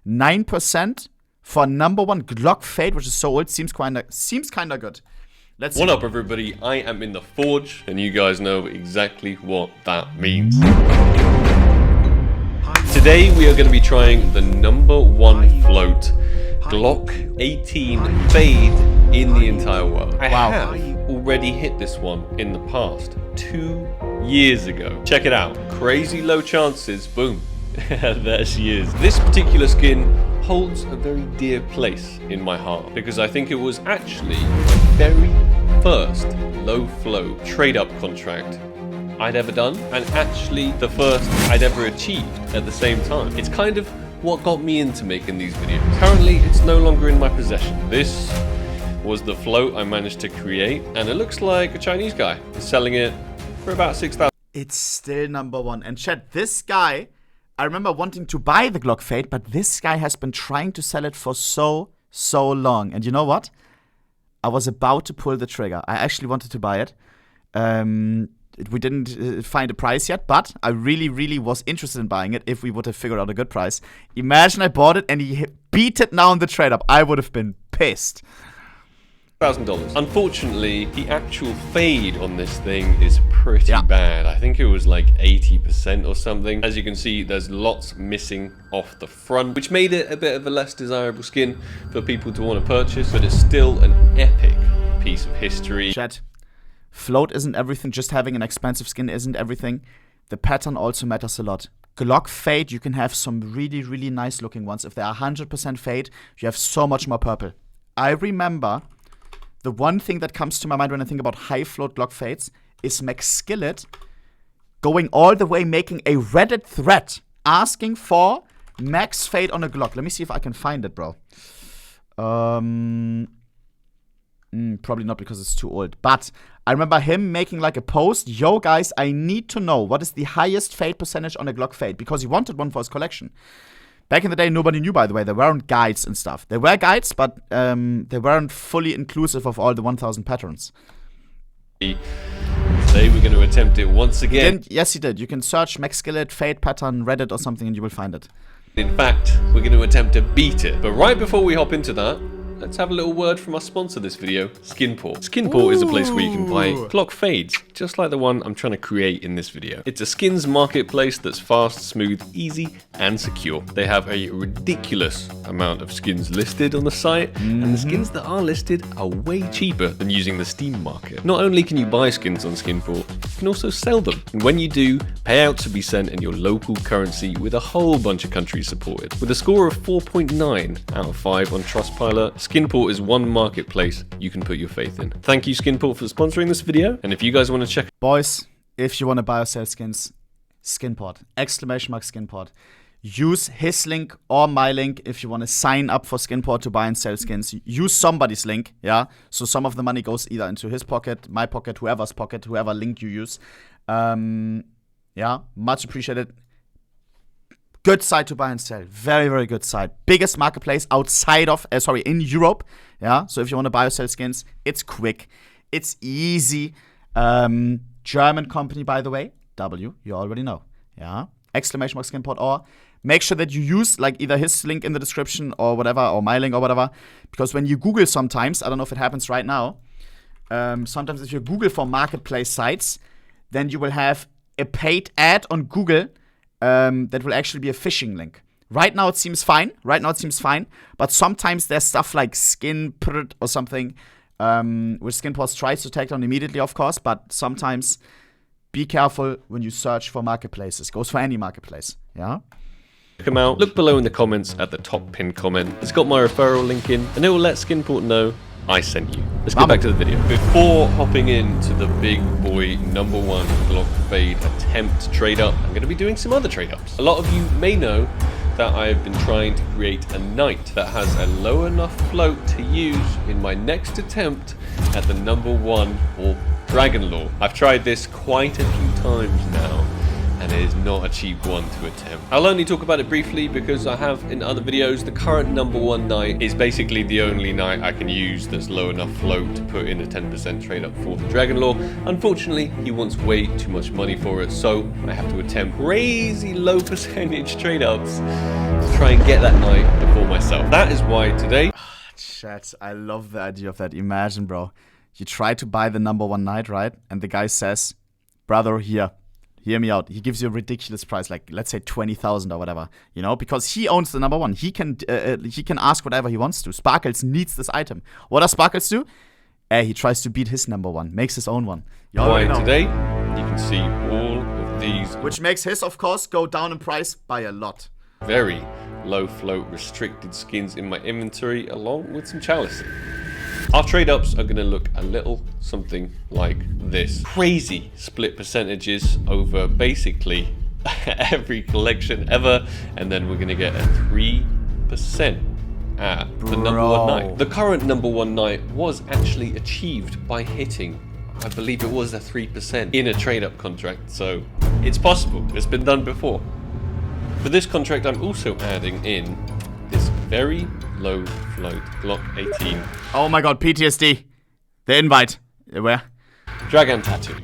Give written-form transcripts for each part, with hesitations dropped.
9% for number 1 Glock Fade, which is so old. Seems kinda good. Let's see. What up, everybody? I am in the Forge, and you guys know exactly what that means. Today we are going to be trying the number 1 float Glock 18 Fade in the entire world. I have already hit this one in the past, 2 years ago. Check it out. Crazy low chances. Boom. There she is. This particular skin holds a very dear place in my heart because I think it was actually my very first low flow trade up contract I'd ever done, and actually the first I'd ever achieved at the same time. It's kind of what got me into making these videos. Currently it's no longer in my possession. This was the float I managed to create, and it looks like a Chinese guy is selling it for about 6,000. It's still number 1. And chat, this guy, I remember wanting to buy the Glock Fade, but this guy has been trying to sell it for so long. And you know what? I was about to pull the trigger. I actually wanted to buy it. We didn't find a price yet, but I really was interested in buying it if we would have figured out a good price. Imagine I bought it and he beat it now in the trade up. I would have been pissed. $1,000. Unfortunately, the actual fade on this thing is pretty bad. I think it was like 80% or something. As you can see, there's lots missing off the front, which made it a bit of a less desirable skin for people to want to purchase, but it's still an epic piece of history. Chat, float isn't everything. Just having an expensive skin isn't everything. The pattern also matters a lot. Glock Fade, you can have some really nice looking ones. If they are 100% fade, you have so much more purple. I remember the one thing that comes to my mind when I think about high float Glock Fades is McSkillet going all the way, making a Reddit thread asking for max fade on a Glock. Let me see if I can find it, bro. Probably not because it's too old. But I remember him making like a post. Yo, guys, I need to know what is the highest fade percentage on a Glock Fade, because he wanted one for his collection. Back in the day, nobody knew, by the way. There weren't guides and stuff. There were guides, but they weren't fully inclusive of all the 1,000 patterns. Today we're going to attempt it once again. Yes, he did. You can search McSkillet, Fade Pattern, Reddit or something, and you will find it. In fact, we're going to attempt to beat it. But right before we hop into that, let's have a little word from our sponsor this video, Skinport. Skinport is a place where you can buy Glock Fades, just like the one I'm trying to create in this video. It's a skins marketplace that's fast, smooth, easy, and secure. They have a ridiculous amount of skins listed on the site, and the skins that are listed are way cheaper than using the Steam market. Not only can you buy skins on Skinport, you can also sell them. And when you do, payouts will be sent in your local currency with a whole bunch of countries supported. With a score of 4.9 out of 5 on Trustpilot, Skinport is one marketplace you can put your faith in. Thank you, Skinport, for sponsoring this video. And if you guys want to check... Boys, if you want to buy or sell skins, Skinport. !Skinport. Use his link or my link if you want to sign up for Skinport to buy and sell skins. Use somebody's link, yeah? So some of the money goes either into his pocket, my pocket, whoever's pocket, whoever link you use. Yeah, much appreciated. Good site to buy and sell. Very good site. Biggest marketplace outside of, in Europe. Yeah, so if you want to buy or sell skins, it's quick. It's easy. German company, by the way. W, you already know. Yeah. !Skinport, or make sure that you use like either his link in the description or whatever, or my link or whatever. Because when you Google sometimes, I don't know if it happens right now, sometimes if you Google for marketplace sites, then you will have a paid ad on Google that will actually be a phishing link. Right now it seems fine. But sometimes there's stuff like Skinport or something, which Skinport tries to take down immediately, of course. But sometimes be careful when you search for marketplaces. Goes for any marketplace. Yeah. Check them out. Look below in the comments at the top pinned comment. It's got my referral link in, and it will let Skinport know I sent you. Let's get back to the video. Before hopping into the big boy number 1 Glock Fade attempt trade up, I'm going to be doing some other trade ups. A lot of you may know that I've been trying to create a knight that has a low enough float to use in my next attempt at the number 1 or Dragon Lore. I've tried this quite a few times now, and it is not a cheap one to attempt. I'll only talk about it briefly because I have in other videos. The current #1 knight is basically the only knight I can use that's low enough float to put in a 10% trade up for the Dragon Lore. Unfortunately, he wants way too much money for it, so I have to attempt crazy low percentage trade ups to try and get that knight before myself. That is why today... Chat, I love the idea of that. Imagine, bro. You try to buy the #1 knight, right? And the guy says, brother, hear me out. He gives you a ridiculous price, like let's say 20,000 or whatever, you know, because he owns the #1. He can ask whatever he wants to. Sparkles needs this item. What does Sparkles do? He tries to beat his #1, makes his own one. Why today you can see all of these, which makes his, of course, go down in price by a lot. Very low float restricted skins in my inventory, along with some chalices. Our trade ups are going to look a little something like this. Crazy split percentages over basically every collection ever, and then we're going to get a 3% at the #1 knight. The current #1 knight was actually achieved by hitting, I believe it was a 3% in a trade up contract, so it's possible. It's been done before. For this contract, I'm also adding in this very low float Glock 18. Oh my god, PTSD. The invite. Where? Dragon Tattoo.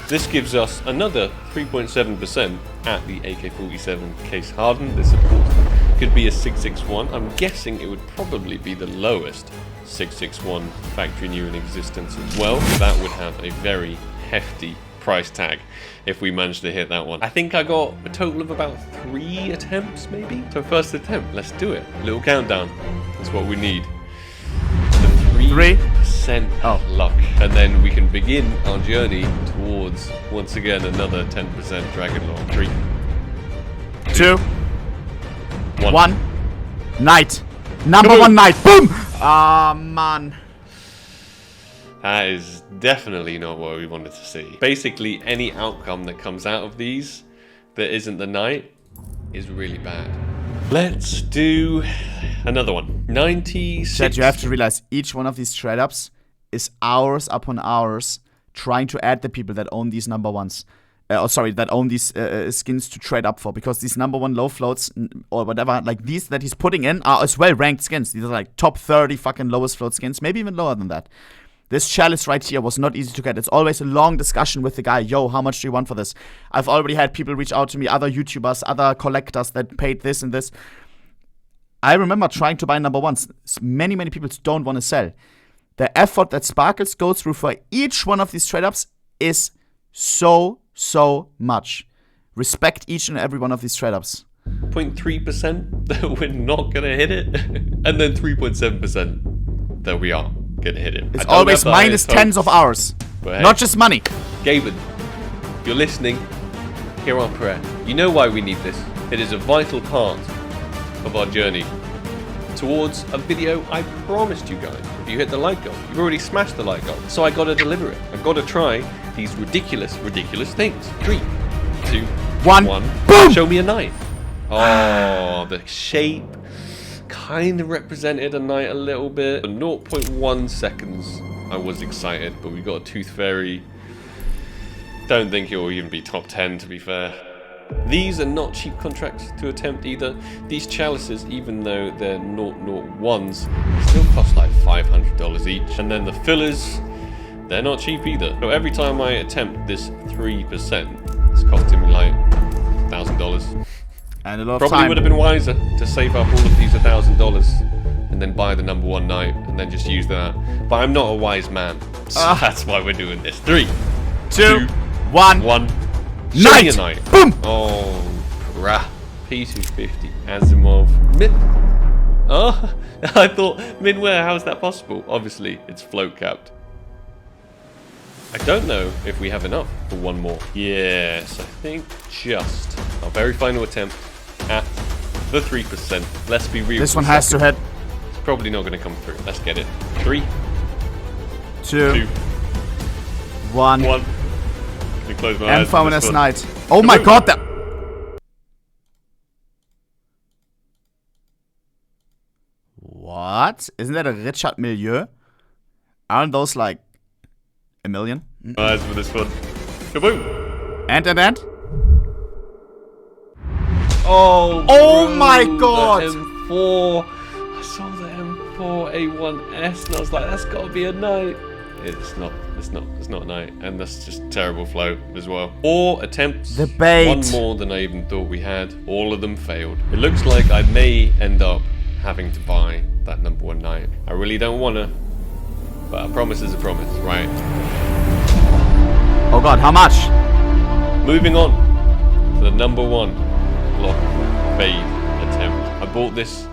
This gives us another 3.7% at the AK-47 case hardened. This, of course, could be a 661. I'm guessing it would probably be the lowest 661 factory new in existence as well. That would have a very hefty price tag if we managed to hit that one. I think I got a total of about 3 attempts, maybe? So first attempt, let's do it. Little countdown. That's what we need. The 3% luck. And then we can begin our journey towards, once again, another 10% Dragon Lore. 3, 2, 1. Knight. #1 knight. Boom! Ah, man. That is definitely not what we wanted to see. Basically, any outcome that comes out of these that isn't the knight is really bad. Let's do another one. 96. Chat, you have to realize each one of these trade ups is hours upon hours trying to add the people that own these #1s. That own these skins to trade up for, because these #1 low floats or whatever, like these that he's putting in, are as well ranked skins. These are like top 30 fucking lowest float skins, maybe even lower than that. This chalice right here was not easy to get. It's always a long discussion with the guy. Yo, how much do you want for this? I've already had people reach out to me, other YouTubers, other collectors that paid this and this. I remember trying to buy #1s. Many people don't want to sell. The effort that Sparkles goes through for each one of these trade-ups is so much. Respect each and every one of these trade-ups. 0.3% that we're not going to hit it, and then 3.7% that we are gonna hit it. It's always minus tens of hours, hey, not just money. Gaben, if you're listening, hear our prayer. You know why we need this. It is a vital part of our journey towards a video I promised you guys. If you hit the like goal, you've already smashed the like goal. So I gotta deliver it. I gotta try these ridiculous things. 3, 2, 1. Boom! Show me a knight. Oh, the shape kind of represented a knight a little bit. For 0.1 seconds, I was excited, but we got a Tooth Fairy. Don't think it will even be top 10, to be fair. These are not cheap contracts to attempt either. These chalices, even though they're 0.01s, still cost like $500 each. And then the fillers, they're not cheap either. So every time I attempt this 3%, it's costing me like $1,000. And a lot of Probably time. would have been wiser to save up all of these $1,000 and then buy the #1 knight and then just use that. But I'm not a wise man, so that's why we're doing this. 3, 2, 1. Show me a knight. Boom! Oh, crap. P250 Asimov. Oh, I thought Minware. How is that possible? Obviously, it's float capped. I don't know if we have enough for one more. Yes, I think just our very final attempt at the 3%. Let's be real. This one has to hit. It's probably not going to come through. Let's get it. 3, 2, 1. Let me close my eyes. Infamous Knight. Oh my god, that. What? Isn't that a Richard Milieu? Aren't those like a million? Eyes for this one. Kaboom! And. Oh, Oh bro, my God. The M4. I saw the M4 A1S and I was like, that's got to be a night. It's not a night, and that's just terrible float as well. 4 attempts, The bait. 1 more than I even thought we had. All of them failed. It looks like I may end up having to buy that number 1 night. I really don't wanna, but a promise is a promise, right? Oh God, how much? Moving on to the number 1 Glock fade attempt. I bought this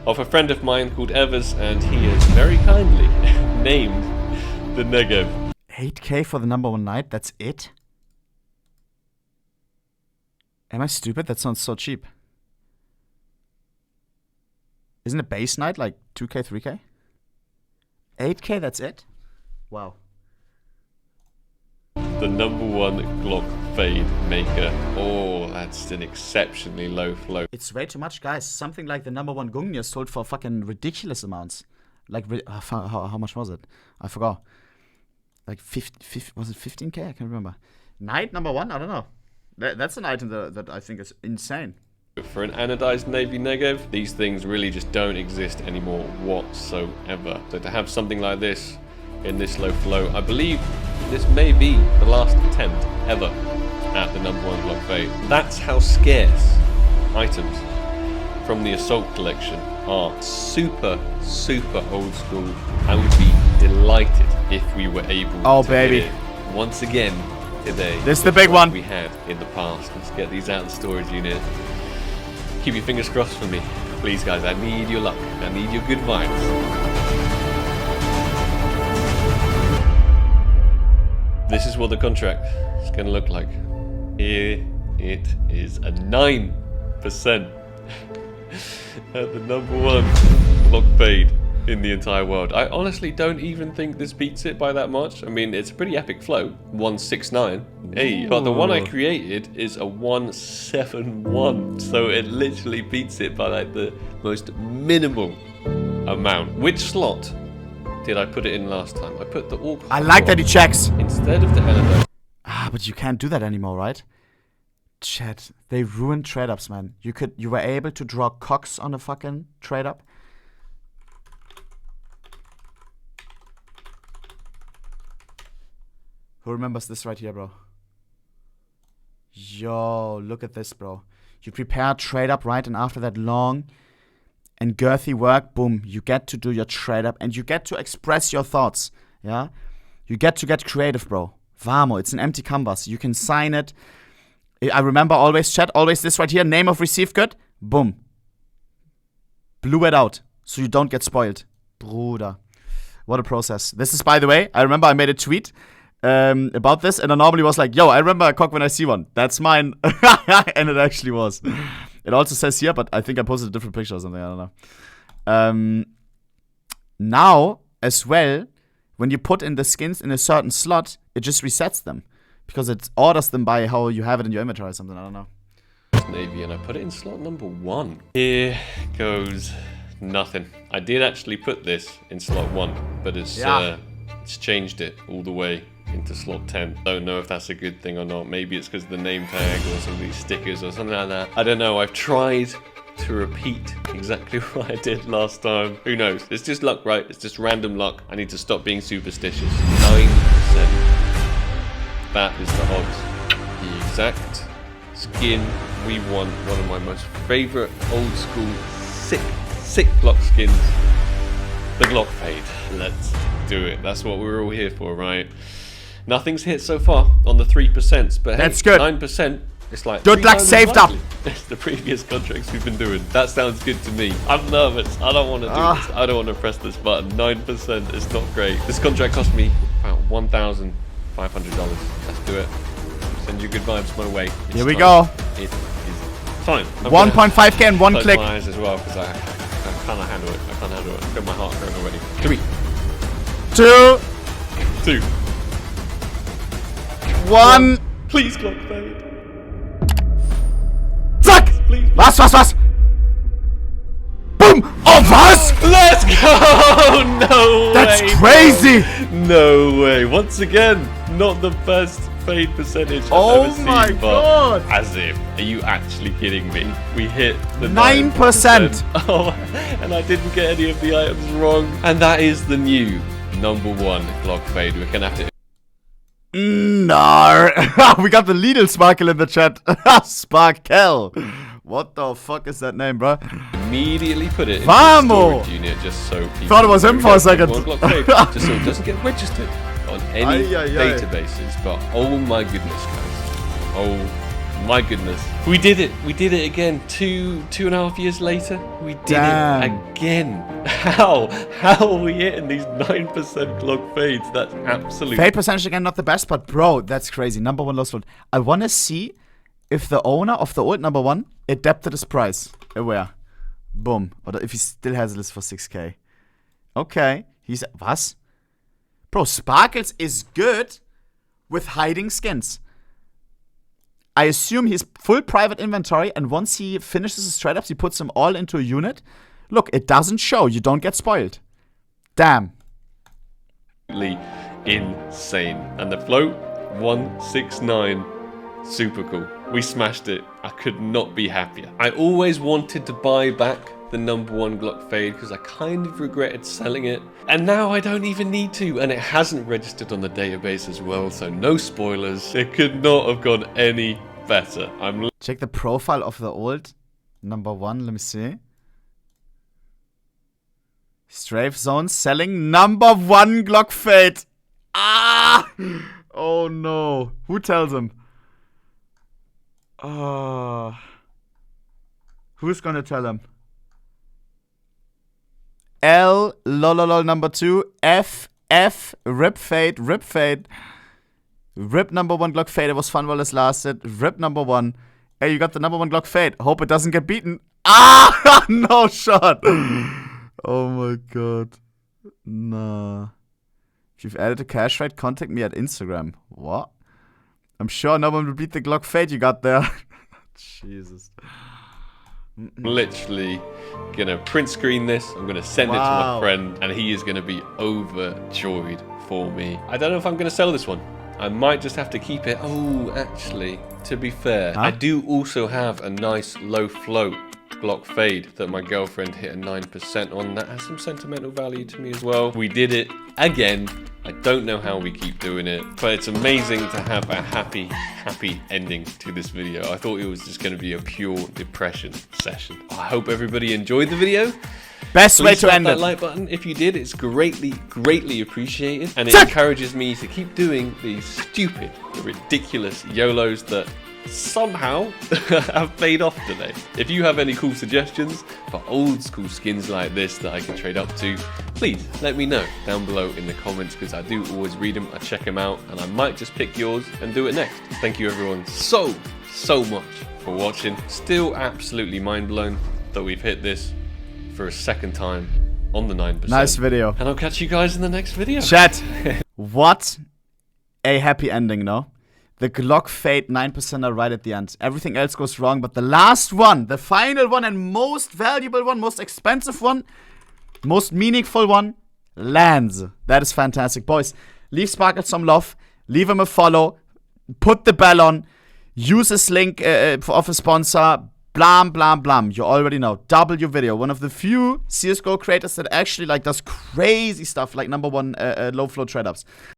off a friend of mine called Evers, and he has very kindly named the Negev. 8K for the number 1 night? That's it? Am I stupid? That sounds so cheap. Isn't a base night like 2K, 3K? 8K, that's it? Wow. The number 1 Glock fade maker. Oh, that's an exceptionally low float. It's way too much, guys. Something like the number 1 Gungnir sold for fucking ridiculous amounts. Like, how much was it? I forgot. Like, was it 15K? I can't remember. Night number 1? I don't know. That's an item that I think is insane. For an anodized Navy Negev, these things really just don't exist anymore whatsoever. So to have something like this in this low flow, I believe this may be the last attempt ever at the number 1 Glock fade. That's how scarce items from the Assault collection are. Super, super old school. I would be delighted if we were able to baby. get it once again today. This is the big one we had in the past. Let's get these out of the storage unit. Keep your fingers crossed for me. Please, guys, I need your luck. I need your good vibes. This is what the contract is going to look like. Here it is, a 9% at the number 1 Glock fade in the entire world. I honestly don't even think this beats it by that much. I mean, it's a pretty epic float, 169. Hey, but the one I created is a 171, so it literally beats it by like the most minimal amount. Which slot did I put it in last time? I put the AUK. I like that he checks. Instead of the LMO. Ah, but you can't do that anymore, right? Chat, they ruined trade-ups, man. You were able to draw cocks on a fucking trade-up. Who remembers this right here, bro? Yo, look at this, bro. You prepare a trade-up, right? And after that long and girthy work, boom, you get to do your trade-up and you get to express your thoughts, yeah? You get to get creative, bro. Vamo, it's an empty canvas. You can sign it. I remember always, chat, always this right here, name of received good, boom. Blew it out, so you don't get spoiled. Bruder. What a process. This is, by the way, I remember I made a tweet about this, and I normally was like, yo, I remember a cock when I see one. That's mine. And it actually was. It also says here, but I think I posted a different picture or something, I don't know. Now, as well, when you put in the skins in a certain slot, it just resets them. Because it orders them by how you have it in your inventory or something, I don't know. Navy, and I put it in slot number 1. Here goes nothing. I did actually put this in slot 1, but it's changed it all the way into slot 10. Don't know if that's a good thing or not. Maybe it's because of the name tag or some of these stickers or something like that. I don't know. I've tried to repeat exactly what I did last time. Who knows? It's just luck, right? It's just random luck. I need to stop being superstitious. 9%. That is the odds. The exact skin we want. One of my most favorite old school sick Glock skins. The Glock fade. Let's do it. That's what we're all here for, right? Nothing's hit so far on the 3%, but hey, that's good. 9%. It's like good luck saved up. It's the previous contracts we've been doing. That sounds good to me. I'm nervous. I don't want to do this. I don't want to press this button. 9% is not great. This contract cost me about $1,500. Let's do it. Send you good vibes my way. It's here we time. go. It is time. 1.5k in one click. My eyes as well because I cannot handle it. I can't handle it. I feel my heart going already. 3, 2, 1. Please, Glock fade. Zack! Please. Was? Boom! Oh, was? Let's go! No way. That's crazy! No way. Once again, not the best fade percentage Oh I've ever seen. my God. As if. Are you actually kidding me? We hit the 9%. Oh, and I didn't get any of the items wrong. And that is the new number 1 Glock fade. We're gonna have to. No. We got the Lidl Sparkle in the chat. Sparkle. What the fuck is that name, bro? Immediately put it in the Vamo! storage unit just so people. Thought it was him for a second. Glock fade, just so it doesn't get registered on any databases. But oh my goodness, guys. Oh my goodness. We did it. We did it again. Two and a half years later. We did it again. How are we hitting these 9% Glock fades? That's absolute. Fade percentage again, not the best, but bro, that's crazy. Number 1 low slot. I want to see if the owner of the old number 1 adapted his price. Aware. Boom. Or if he still has a list for 6k. Okay. He's. Was? Bro, Sparkles is good with hiding skins. I assume he's full private inventory, and once he finishes his trade ups, he puts them all into a unit. Look, it doesn't show. You don't get spoiled. Damn. Insane. And the float, 169. Super cool. We smashed it. I could not be happier. I always wanted to buy back the number 1 Glock fade because I kind of regretted selling it. And now I don't even need to. And it hasn't registered on the database as well. So no spoilers. It could not have gone any better. Check the profile of the old number 1. Let me see. Strafe Zone selling number 1 Glock fade. Ah! Oh no. Who tells him? Who's gonna tell him? L lololol number 2 F rip fade. Rip number 1 Glock fade. It was fun while it lasted. Rip number 1. Hey, you got the number 1 Glock fade. Hope it doesn't get beaten. Ah! No shot. Oh my god. Nah. If you've added a cash rate, contact me at Instagram. What? I'm sure no one will beat the Glock fade you got there. Jesus. Literally gonna print screen this. I'm gonna send it to my friend, and he is gonna be overjoyed for me. I don't know if I'm gonna sell this one. I might just have to keep it. Oh, actually, to be fair, I do also have a nice low float Glock fade that my girlfriend hit a 9% on. That has some sentimental value to me as well. We did it again. I don't know how we keep doing it, but it's amazing to have a happy ending to this video. I thought it was just going to be a pure depression session. I hope everybody enjoyed the video. Best way to end it. That like button if you did. It's greatly appreciated, and it encourages me to keep doing these stupid, ridiculous YOLOs that somehow have paid off today. If you have any cool suggestions for old school skins like this that I can trade up to, please let me know down below in the comments, because I do always read them, I check them out, and I might just pick yours and do it next. Thank you everyone so much for watching. Still absolutely mind blown that we've hit this for a second time on the 9%. Nice video. And I'll catch you guys in the next video. Chat. What a happy ending, no? The Glock fade 9% are right at the end. Everything else goes wrong, but the last one, the final one and most valuable one, most expensive one, most meaningful one, lands. That is fantastic. Boys, leave Sparkle some love. Leave him a follow. Put the bell on. Use this link of a sponsor. Blam, blam, blam. You already know. W Video, one of the few CSGO creators that actually does crazy stuff like number 1 low flow trade ups.